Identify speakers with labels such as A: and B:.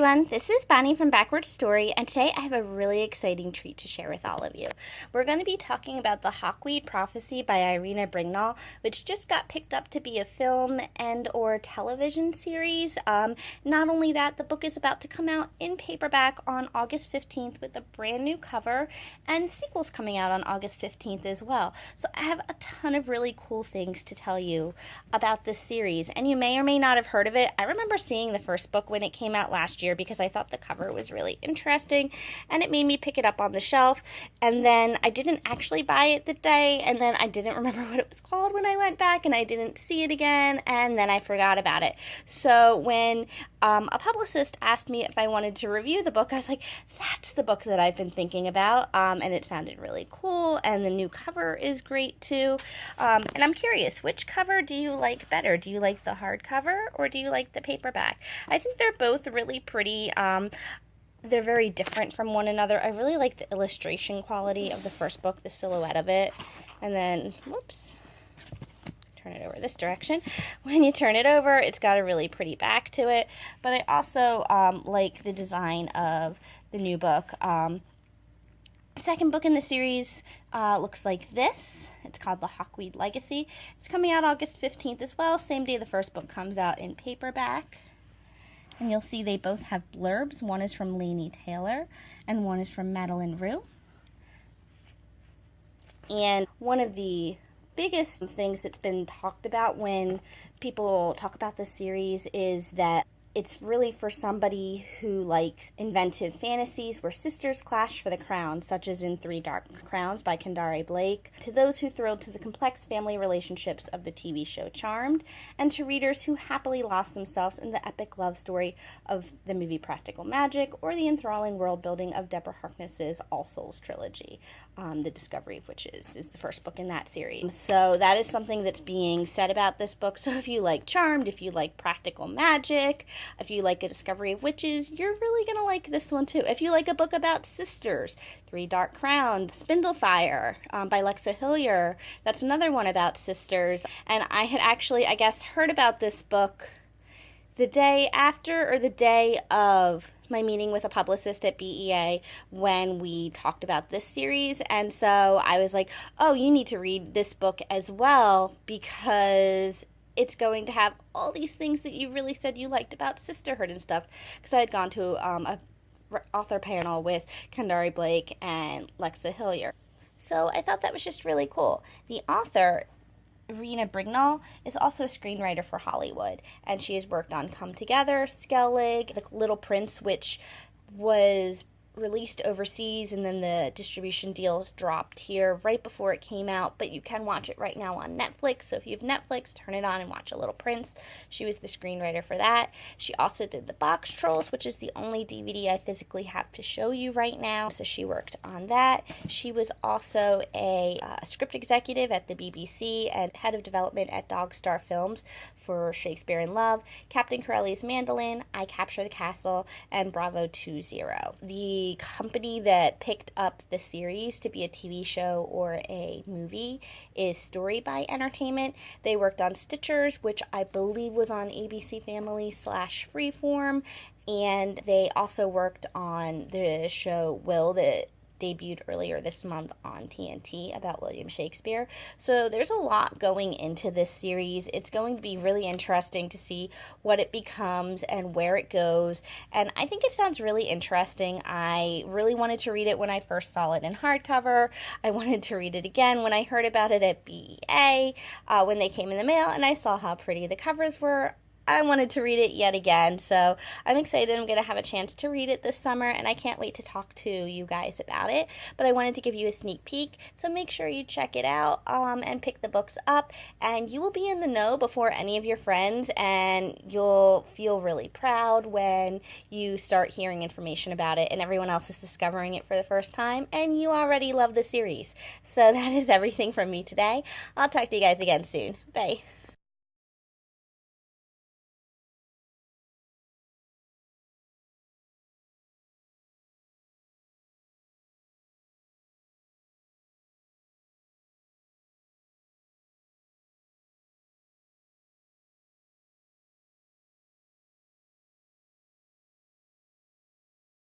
A: everyone, this is Bonnie from Backward Story, and today I have a really exciting treat to share with all of you. We're going to be talking about the HAWKWEED Prophecy by Irena Brignull, which just got picked up to be a film and or television series. Not only that, the book is about to come out in paperback on August 15th with a brand new cover, and sequels coming out on August 15th as well. So I have a ton of really cool things to tell you about this series, and you may or may not have heard of it. I remember seeing the first book when it came out last year because I thought the cover was really interesting and it made me pick it up on the shelf, and then I didn't actually buy it the day, and then I didn't remember what it was called when I went back, and I didn't see it again, and then I forgot about it. So when a publicist asked me if I wanted to review the book, I was like, that's the book that I've been thinking about, and it sounded really cool, and the new cover is great too, and I'm curious, which cover do you like better? Do you like the hardcover or do you like the paperback? I think they're both really pretty. They're very different from one another. I really like the illustration quality of the first book, the silhouette of it, and then, whoops, turn it over this direction. When you turn it over, it's got a really pretty back to it, but I also like the design of the new book. Second book in the series looks like this. It's called The HAWKWEED Legacy. It's coming out August 15th as well, same day the first book comes out in paperback. And you'll see they both have blurbs. One is from Laini Taylor, and one is from Madeline Rue. And one of the biggest things that's been talked about when people talk about this series is that it's really for somebody who likes inventive fantasies where sisters clash for the crown, such as in Three Dark Crowns by Kendare Blake, to those who thrilled to the complex family relationships of the TV show Charmed, and to readers who happily lost themselves in the epic love story of the movie Practical Magic, or the enthralling world building of Deborah Harkness's All Souls trilogy. The Discovery of Witches is the first book in that series. So that is something that's being said about this book. So if you like Charmed, if you like Practical Magic, if you like A Discovery of Witches, you're really going to like this one too. If you like a book about sisters, Three Dark Crowns, Spindlefire by Lexa Hillier, that's another one about sisters. And I had actually, I guess, heard about this book the day after or the day of my meeting with a publicist at BEA when we talked about this series, and so I was like, oh, you need to read this book as well because it's going to have all these things that you really said you liked about sisterhood and stuff, because I had gone to a author panel with Kendare Blake and Lexa Hillier. So I thought that was just really cool. The author, Irena Brignull, is also a screenwriter for Hollywood, and she has worked on Come Together, Skellig, The Little Prince, which was released overseas and then the distribution deals dropped here right before it came out, but you can watch it right now on Netflix. So if you have Netflix, turn it on and watch A Little Prince. She was the screenwriter for that. She also did The Box Trolls, which is the only DVD I physically have to show you right now, so she worked on that. She was also a script executive at the BBC and head of development at Dog Star Films for Shakespeare in Love, Captain Corelli's Mandolin, I Capture the Castle, and Bravo 2-0. The company that picked up the series to be a TV show or a movie is Story by Entertainment. They worked on Stitchers, which I believe was on ABC Family / Freeform, and they also worked on the show Will that debuted earlier this month on TNT about William Shakespeare. So there's a lot going into this series. It's going to be really interesting to see what it becomes and where it goes, and I think it sounds really interesting. I really wanted to read it when I first saw it in hardcover. I wanted to read it again when I heard about it at BEA when they came in the mail, and I saw how pretty the covers were. I wanted to read it yet again, so I'm excited. I'm going to have a chance to read it this summer, and I can't wait to talk to you guys about it, but I wanted to give you a sneak peek, so make sure you check it out and pick the books up, and you will be in the know before any of your friends, and you'll feel really proud when you start hearing information about it, and everyone else is discovering it for the first time, and you already love the series. So that is everything from me today. I'll talk to you guys again soon. Bye.